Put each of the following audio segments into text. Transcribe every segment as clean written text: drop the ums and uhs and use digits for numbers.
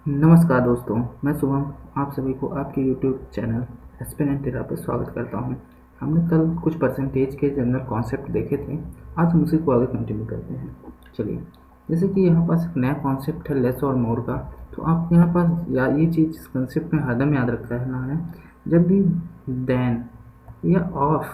नमस्कार दोस्तों, मैं शुभम आप सभी को आपके YouTube चैनल एस्पिरेंट टेरा पर स्वागत करता हूं। हमने कल कुछ परसेंटेज के जनरल कॉन्सेप्ट देखे थे, आज हम उसी को आगे कंटिन्यू करते हैं। चलिए, जैसे कि यहाँ पास एक नया कॉन्सेप्ट है लेस और मोर का, तो आप यहाँ पास ये चीज़ इस कॉन्सेप्ट में हरदम याद रखना है। जब भी देन या ऑफ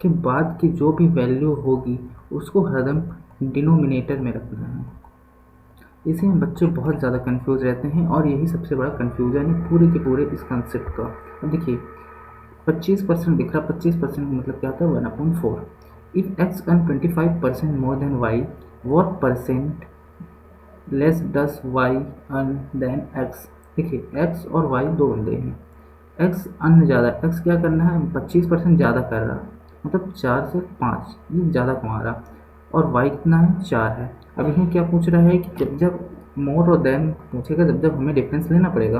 के बाद की जो भी वैल्यू होगी उसको हरदम डिनोमिनेटर में रखना है। इसे हम बच्चे बहुत ज़्यादा कंफ्यूज रहते हैं और यही सबसे बड़ा कंफ्यूजन है पूरे के पूरे इस कंसेप्ट का। अब देखिए 25% दिख रहा, 25% मतलब क्या होता है 1/4। If X earn 25% more than Y, what percent less does Y earn than X. देखिए एक्स और वाई दो बंदे हैं, एक्स अर्न ज़्यादा, एक्स क्या करना है 25% ज़्यादा कर रहा, मतलब 4 से 5 ये ज़्यादा कमा रहा, और वाई कितना है 4 है। अब इसमें क्या पूछ रहा है कि जब जब मोर और देन पूछेगा, जब जब हमें डिफरेंस लेना पड़ेगा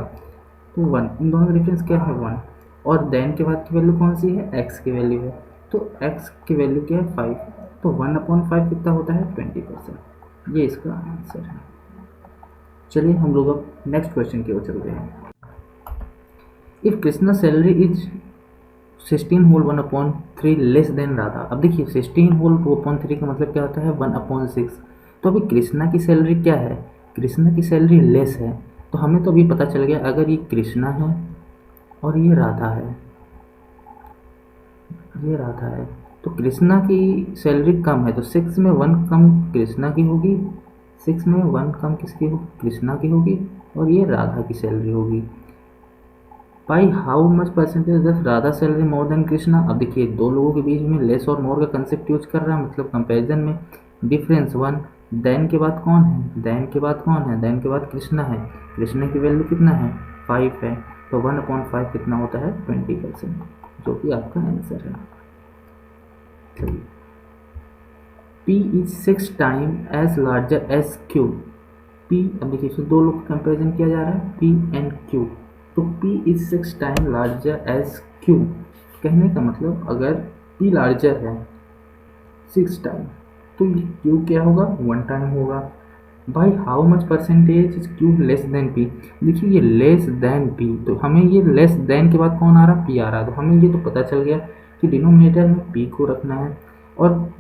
तो 1, इन दोनों का डिफरेंस क्या है 1, और देन के बाद की वैल्यू कौन सी है एक्स की वैल्यू है, तो एक्स की वैल्यू क्या है 5, तो 1/5 कितना होता है 20%। ये इसका आंसर है। चलिए हम लोग अब नेक्स्ट क्वेश्चन की ओर चलते हैं। If Krishna salary is 16 whole 1/3 less than Radha. अब देखिए 16 होल 2/3 का मतलब क्या होता है 1/6। तो अभी कृष्णा की सैलरी क्या है, कृष्णा की सैलरी लेस है, तो हमें तो अभी पता चल गया अगर ये कृष्णा है और ये राधा है, ये राधा है, तो कृष्णा की सैलरी कम है, तो 6 में 1 कम कृष्णा की होगी, 6 में 1 कम किसकी होगी कृष्णा की होगी, और ये राधा की सैलरी होगी। बाई हाउ मच परसेंटेज दस Radha salary more than Krishna. अब देखिए दो लोगों के बीच में लेस और मोर का कंसेप्ट यूज कर रहा है, मतलब कंपैरिजन में डिफरेंस 1, देन के बाद कौन है, देन के बाद कौन है, देन के बाद कृष्णा है, कृष्णा की वैल्यू कितना है 5 है, तो 1/5 कितना होता है 20%, जो कि आपका आंसर है। चलिए, P is 6 time as larger as Q। P, अब देखिए फिर दो लोग का कंपेरिजन किया जा रहा है P एंड Q, तो P is 6 time larger as Q। कहने का मतलब अगर P लार्जर है 6 टाइम, तो ये Q क्या होगा 1 टाइम होगा। भाई how much percentage is Q less than P। देखिए ये लेस देन P, तो हमें ये लेस देन के बाद कौन आ रहा P आ रहा, तो हमें ये तो पता चल गया कि डिनोमिनेटर में P को रखना है। और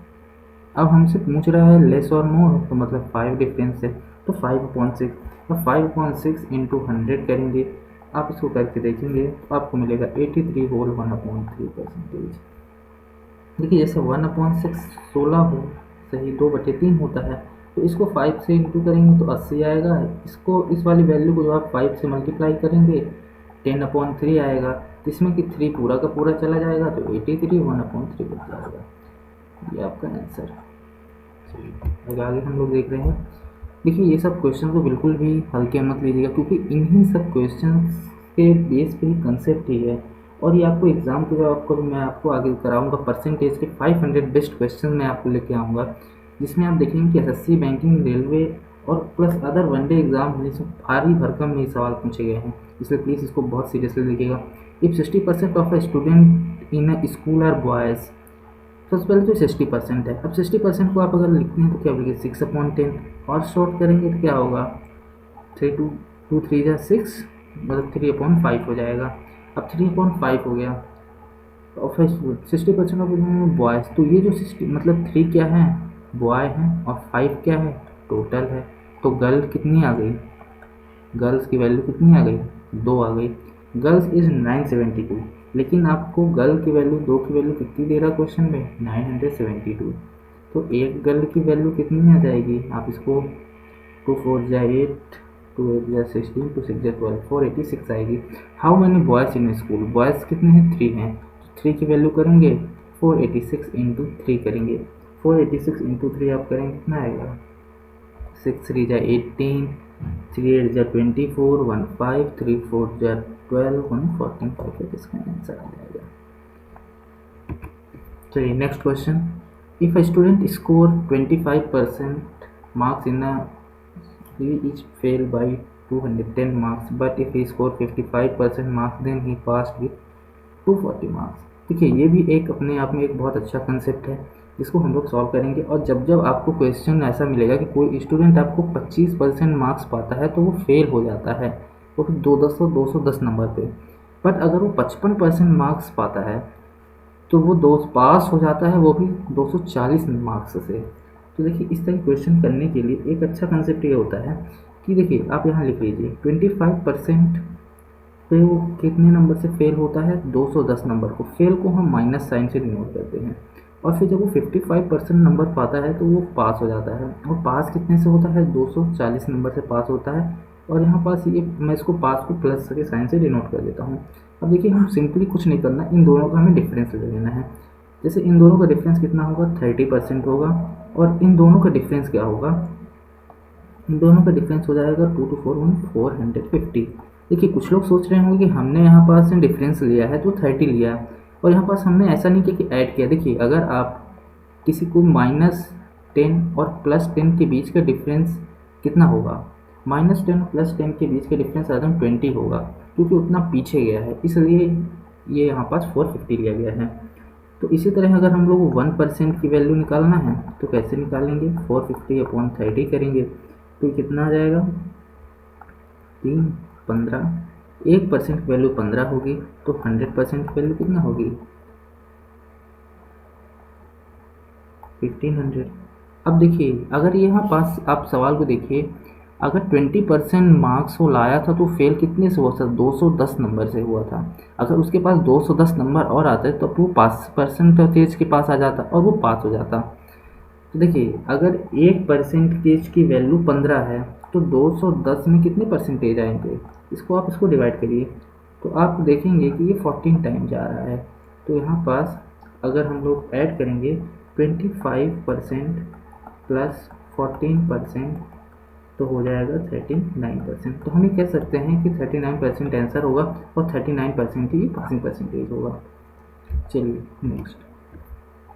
अब हमसे पूछ रहा है लेस और मोर, तो मतलब 5 डिफरेंस है, तो 5/6, और 5/6 इंटू 100 करेंगे, आप इसको करके देखेंगे तो आपको मिलेगा 83 होल 1/3%। देखिए जैसे 1/6 16 हो सही 2/3 होता है, तो इसको 5 से इंटू करेंगे तो 80 आएगा, इसको इस वाली वैल्यू को जो आप 5 से मल्टीप्लाई करेंगे 10/3 आएगा, तो इसमें कि 3 पूरा का पूरा चला जाएगा, तो 83 1/3 बच जाएगा। ये आपका आंसर है। अब आगे हम लोग देख रहे हैं। देखिए ये सब क्वेश्चन को बिल्कुल भी हल्के मत लीजिएगा, क्योंकि इन्हीं सब क्वेश्चन के बेस पे ही कंसेप्ट ही है, और ये आपको एग्जाम के जब आपको मैं आपको आगे कराऊंगा परसेंटेज के 500 बेस्ट क्वेश्चन मैं आपको लेके आऊँगा, जिसमें आप देखेंगे कि एसएससी, बैंकिंग, रेलवे और प्लस अदर वनडे एग्जाम होने से भारी भरकम में सवाल पूछे गए हैं, इसलिए प्लीज़ इसको बहुत सीरियसली देखिएगा। If 60% of a student in a school are boys, सबसे पहले तो 60% है। अब 60% को आप अगर लिखते हैं तो क्या बोलिए 6/10, और शॉर्ट करेंगे तो क्या होगा 3 2 3 जा 6, मतलब 3/5 हो जाएगा। अब 3/5 हो गया, और फिर 60% ऑफ बॉयज़, तो ये जो 60 मतलब 3 क्या है बॉय हैं और 5 क्या है टोटल है, तो गर्ल कितनी आ गई, गर्ल्स की वैल्यू कितनी आ गई 2 आ गई। गर्ल्स इज 972, लेकिन आपको गर्ल की वैल्यू 2 की वैल्यू कितनी दे रहा क्वेश्चन में 972, तो एक गर्ल की वैल्यू कितनी आ जाएगी, आप इसको 2 4 जा 8, 2 8 जा 16, 2 6 जा 12, 486 आएगी। How many boys in school, boys कितने हैं 3 हैं, 3 की वैल्यू करेंगे 486 इंटू 3 करेंगे, 486 इंटू 3 आप करेंगे कितना आएगा 6 3 जा 18, 3 8 जा 24, 1 5, 3 4 जा 12, 1 14 5 है, इसका आंसर आ जाएगा। चलिए next question. If a student score 25% marks in a he is failed by 210 marks, but if he score 55% marks then he passed with 240 marks। देखिए ये भी एक अपने आप में एक बहुत अच्छा कंसेप्ट है, इसको हम लोग सॉल्व करेंगे। और जब जब आपको क्वेश्चन ऐसा मिलेगा कि कोई स्टूडेंट आपको 25% मार्क्स पाता है तो वो फेल हो जाता है, वो भी 210 नंबर पे। बट अगर वो 55% मार्क्स पाता है तो वो दो पास हो जाता है, वो भी 240 मार्क्स से। तो देखिए इस तरह क्वेश्चन करने के लिए एक अच्छा कंसेप्ट ये होता है कि देखिए आप यहाँ लिख लीजिए 25% पे वो कितने नंबर से फेल होता है, 210 नंबर को। फेल को हम माइनस साइन से डिनोट करते हैं। और फिर जब वो 55% नंबर पाता है तो वो पास हो जाता है। और पास कितने से होता है, 240 नंबर से पास होता है। और यहाँ पास ये मैं इसको पास को प्लस के साइन से डिनोट कर देता हूँ। अब देखिए हम सिंपली कुछ नहीं करना, इन दोनों का हमें डिफरेंस ले लेना है। जैसे इन दोनों का डिफरेंस कितना होगा, 30% होगा। और इन दोनों का डिफरेंस क्या होगा, इन दोनों का डिफरेंस हो जाएगा 2 to 4 450। देखिए कुछ लोग सोच रहे होंगे कि हमने यहाँ पास डिफरेंस लिया है तो 30 लिया है, और यहाँ पास हमने ऐसा नहीं किया कि ऐड किया। देखिए अगर आप किसी को -10 और +10 के बीच का डिफरेंस कितना होगा, -10 और +10 के बीच का डिफरेंस एकदम 20 होगा, क्योंकि उतना पीछे गया है, इसलिए ये यहाँ पास 450 लिया गया है। तो इसी तरह अगर हम लोग 1% की वैल्यू निकालना है तो कैसे निकालेंगे, 450/30 करेंगे तो कितना आ जाएगा, 3 15। 1% की वैल्यू 15 होगी, तो 100% की वैल्यू कितना होगी, 1500। अब देखिए अगर यहाँ पास आप सवाल को देखिए, अगर 20% मार्क्स वो लाया था तो फेल कितने से हुआ था, 210 नंबर से हुआ था। अगर उसके पास 210 नंबर और आते तो वो पास परसेंटेज के पास आ जाता और वो पास हो जाता। तो देखिए अगर 1% की वैल्यू 15 है तो 210 में कितने परसेंटेज आएंगे, इसको डिवाइड करिए तो आप देखेंगे कि ये 14 टाइम जा रहा है। तो यहाँ पास अगर हम लोग ऐड करेंगे 25% प्लस 14% तो हो जाएगा 39%। तो हम ये कह सकते हैं कि 39% आंसर होगा और 39% ही पासिंग परसेंटेज होगा। चलिए नेक्स्ट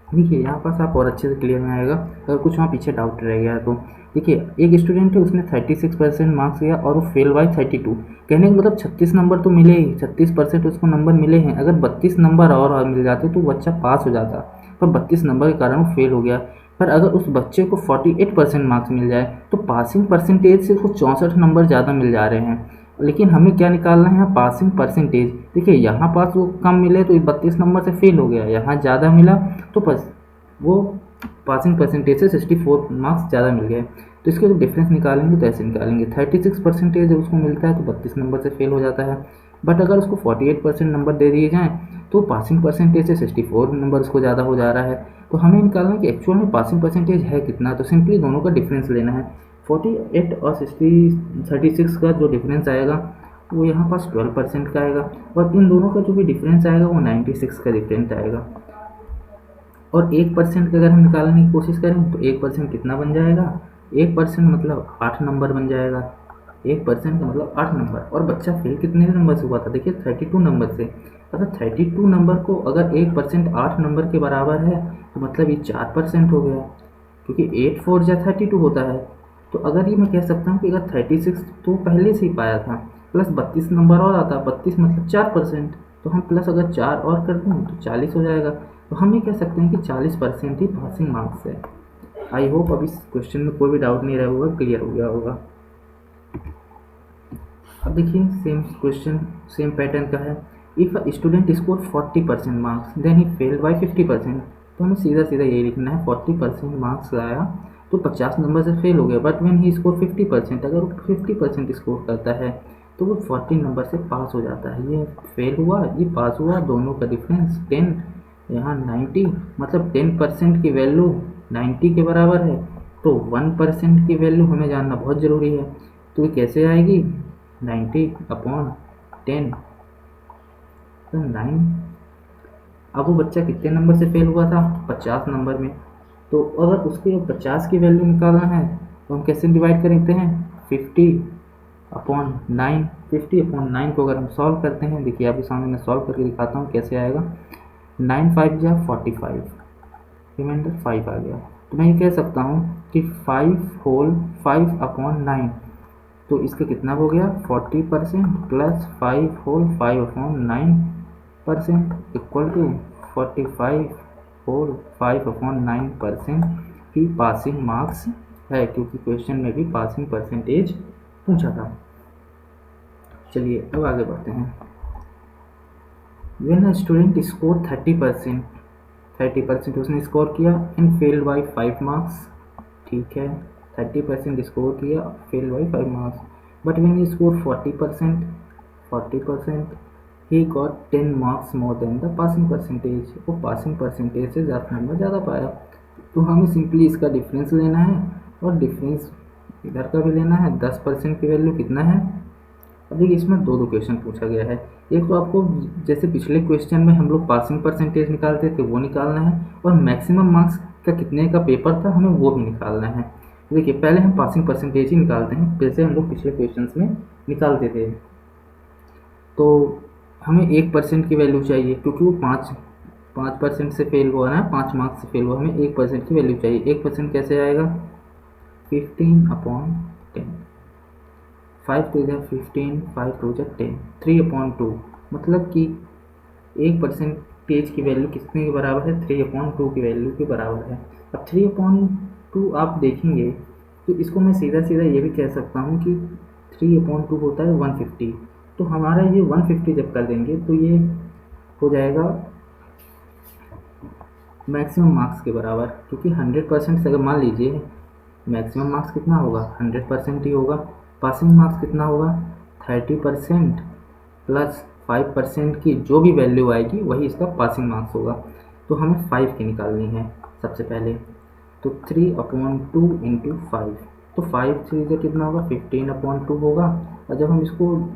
देखिए, यहाँ पास आप और अच्छे से क्लियर में आएगा। अगर कुछ वहाँ पीछे डाउट रह गया तो देखिए, एक स्टूडेंट है उसने 36% मार्क्स लिया और वो फेल बाय 32। कहने का मतलब 36 नंबर तो मिले ही, 36% उसको नंबर मिले हैं। अगर 32 नंबर और मिल जाते तो बच्चा पास हो जाता, पर 32 नंबर के कारण वो फेल हो गया। पर अगर उस बच्चे को 48% मार्क्स मिल जाए तो पासिंग परसेंटेज से उसको 64 नंबर ज़्यादा मिल जा रहे हैं। लेकिन हमें क्या निकालना है, यहाँ पासिंग परसेंटेज। देखिए यहाँ पास वो कम मिले तो 32 नंबर से फेल हो गया, यहाँ ज़्यादा मिला तो बस वो पासिंग परसेंटेज से 64 मार्क्स ज़्यादा मिल गए। तो इसके जो डिफरेंस निकालेंगे तो ऐसे निकालेंगे, 36% जब उसको मिलता है तो 32 नंबर से फेल हो जाता है। बट अगर उसको 48% नंबर दे दिए जाएँ तो पासिंग परसेंटेज से 64 नंबर उसको ज़्यादा हो जा रहा है। तो हमें निकालना है कि एक्चुअल में पासिंग परसेंटेज है कितना। तो सिंपली दोनों का डिफरेंस लेना है। 48 और 36 का जो डिफरेंस आएगा वो यहाँ पास 12% का आएगा, और इन दोनों का जो भी डिफरेंस आएगा वो 96 का डिफरेंस आएगा। और 1% का अगर हम निकालने की कोशिश करें तो 1% कितना बन जाएगा, 1% मतलब 8 नंबर बन जाएगा। 1% का मतलब 8 नंबर। और बच्चा फेल कितने नंबर से हुआ था, देखिए 32 नंबर से। अगर 32 नंबर को अगर 1% 8 नंबर के बराबर है तो मतलब ये 4% हो गया, क्योंकि 8 4 जा 32 होता है। तो अगर ये मैं कह सकता हूँ कि अगर 36 तो पहले से ही पाया था, प्लस 32 नंबर और आता, 32 मतलब 4%, तो हम प्लस अगर 4 और कर दें तो 40 हो जाएगा। तो हम ये कह सकते हैं कि 40% ही पासिंग मार्क्स है। आई होप अब इस क्वेश्चन में कोई भी डाउट नहीं रहा होगा, क्लियर हो गया होगा। अब देखिए सेम क्वेश्चन सेम पैटर्न का है। If a student score 40% marks than he fail by 50%। तो हमें सीधा सीधा यही लिखना है, 40% मार्क्स लाया तो 50 नंबर से फेल हो गया, बट व्हेन ही स्कोर 50%, अगर वो 50% स्कोर करता है तो वो 14 नंबर से पास हो जाता है। ये फेल हुआ, ये पास हुआ, दोनों का डिफरेंस 10, यहाँ 90, मतलब 10% की वैल्यू 90 के बराबर है। तो 1% की वैल्यू हमें जानना बहुत ज़रूरी है। तो ये कैसे आएगी, 90/10 तो 9। अब वो बच्चा कितने नंबर से फेल हुआ था, 50 नंबर में। तो अगर उसके 50 की वैल्यू निकालना है तो हम कैसे डिवाइड करते हैं, 50/9। 50/9 को अगर हम सॉल्व करते हैं, देखिए आपके सामने मैं सॉल्व करके दिखाता हूँ कैसे आएगा। 9 5 जा 45, रिमाइंडर 5 आ गया। तो मैं ये कह सकता हूँ कि 5 होल 5/9, तो इसका कितना हो गया, 40% plus 5 whole 5/9% equal to 45 whole 5/9% ही पासिंग मार्क्स है, क्योंकि क्वेश्चन में भी पासिंग परसेंटेज पूछा था। चलिए अब आगे बढ़ते हैं। When a student score 30% उसने स्कोर किया एंड फेल्ड बाई 5 मार्क्स, ठीक है 30% स्कोर किया, failed by 5 marks, but when he score 40% he got 10 marks more than the passing percentage, वो पासिंग परसेंटेज से नंबर ज़्यादा पाया। तो हमें सिंपली इसका डिफरेंस लेना है और डिफरेंस इधर का भी लेना है। 10% की वैल्यू कितना है। अब देखिए इसमें दो क्वेश्चन पूछा गया है। एक तो आपको जैसे पिछले क्वेश्चन में हम लोग पासिंग परसेंटेज निकालते थे वो निकालना है, और मैक्सिमम मार्क्स का कितने का पेपर था हमें वो भी निकालना है। देखिए पहले हम पासिंग परसेंटेज ही निकालते हैं, जैसे हम लोग पिछले क्वेश्चन में निकालते थे। तो हमें 1% की वैल्यू चाहिए, क्योंकि वो 5% से फेल हुआ है, 5 मार्क्स से फेल हुआ, हमें 1% की वैल्यू चाहिए। 1% कैसे आएगा, 15/10, 5 टू जा 15, 5 टू जा 10, 3/2, मतलब कि 1% की वैल्यू कितने के बराबर है, 3/2 की वैल्यू के बराबर है। अब 3/2 आप देखेंगे तो इसको मैं सीधा सीधा ये भी कह सकता हूँ कि 3/2 होता है 150। तो हमारा ये 150 जब कर देंगे तो ये हो जाएगा मैक्सिमम मार्क्स के बराबर, क्योंकि 100% से अगर मान लीजिए मैक्सिमम मार्क्स कितना होगा, 100% ही होगा। पासिंग मार्क्स कितना होगा, 30% प्लस 5% की जो भी वैल्यू आएगी वही इसका पासिंग मार्क्स होगा। तो हमें 5 की निकालनी है सबसे पहले। तो 3/2 इंटू 5, तो 5 से कितना होगा, 15/2 होगा। और जब हम इसको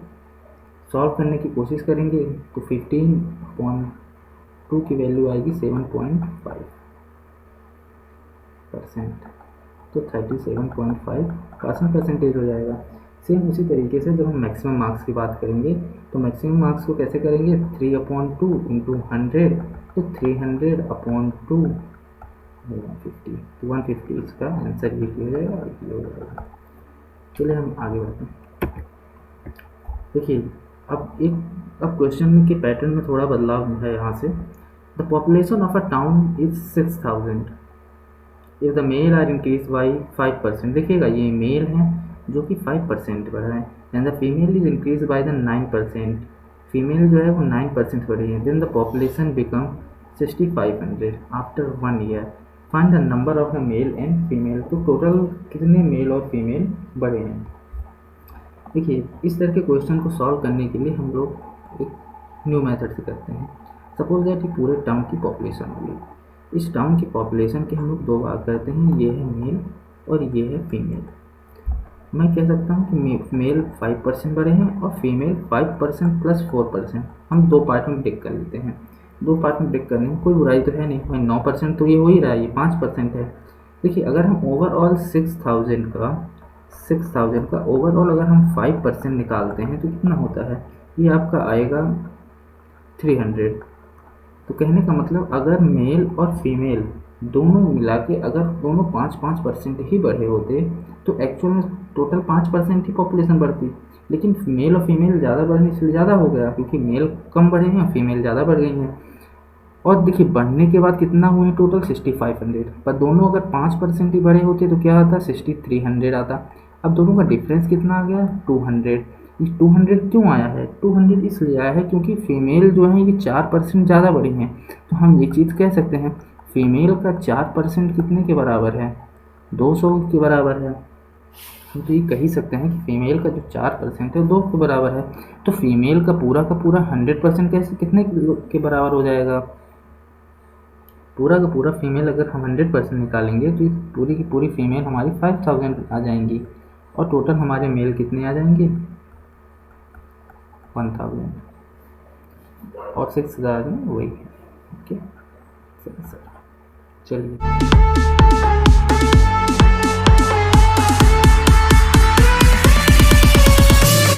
सॉल्व करने की कोशिश करेंगे तो 15/2 की वैल्यू आएगी 7.5%, तो 37.5 पासिंग परसेंटेज हो जाएगा। सेम उसी तरीके से जब हम मैक्सिमम मार्क्स की बात करेंगे तो मैक्सिमम मार्क्स को कैसे करेंगे, 3/2 इंटू 100, तो 300/2 150, तो 150 इसका आंसर ये हो जाएगा, ये हो जाएगा। चलिए हम आगे बढ़ते हैं। देखिए अब क्वेश्चन के पैटर्न में थोड़ा बदलाव है यहाँ से। The population of a town is 6000 if the male are increase by 5%। देखिएगा ये मेल हैं जो कि 5% बढ़ रहे हैं, and the female is increase by the 9%, female जो है वो 9% बढ़ रही है। Then the population become 6500 after 1 year, find the number of the male and female. तो टोटल कितने मेल और फीमेल बढ़े हैं। देखिए इस तरह के क्वेश्चन को सॉल्व करने के लिए हम लोग एक न्यू मेथड से करते हैं। सपोज दैट कि पूरे टाउन की पॉपुलेशन होगी, इस टाउन की पॉपुलेशन के हम लोग दो भाग करते हैं, ये है मेल और ये है फीमेल। मैं कह सकता हूँ कि मेल 5% बढ़े हैं और फीमेल 5% प्लस 4%। हम दो पार्ट में ब्रेक कर लेते हैं। दो पार्ट में ब्रेक करने में कोई बुराई तो है नहीं, भाई 9% तो ये हो ही रहा है, ये 5% है। देखिए अगर हम ओवरऑल 6000 का ओवरऑल अगर हम 5% निकालते हैं तो कितना होता है, ये आपका आएगा 300। तो कहने का मतलब अगर मेल और फीमेल दोनों मिला के अगर दोनों 5% ही बढ़े होते तो एक्चुअल में टोटल 5% ही पॉपुलेशन बढ़ती, लेकिन मेल और फीमेल ज़्यादा बढ़ने इसलिए ज़्यादा हो गया, क्योंकि मेल कम बढ़े हैं फीमेल ज़्यादा बढ़ गई हैं। और देखिए बढ़ने के बाद कितना हुए टोटल 6500, पर दोनों अगर 5% ही बढ़े होते तो क्या आता, 6300 आता। अब दोनों का डिफरेंस कितना आ गया, 200। ये 200 क्यों आया है, 200 इसलिए आया है क्योंकि फीमेल जो है ये 4% ज़्यादा बढ़ी हैं। तो हम ये चीज़ कह सकते हैं फीमेल का 4% कितने के बराबर है, 200 के बराबर है। हम तो ये कह ही सकते हैं कि फीमेल का जो 4% है 2 के बराबर है। तो फीमेल का पूरा 100% कैसे कितने के बराबर हो जाएगा, पूरा का पूरा फीमेल अगर हम 100% निकालेंगे तो पूरी की पूरी फीमेल हमारी 5000 आ जाएंगी, और टोटल हमारे मेल कितने आ जाएंगे, 1000, और 6000 में वही है। ओके चलिए।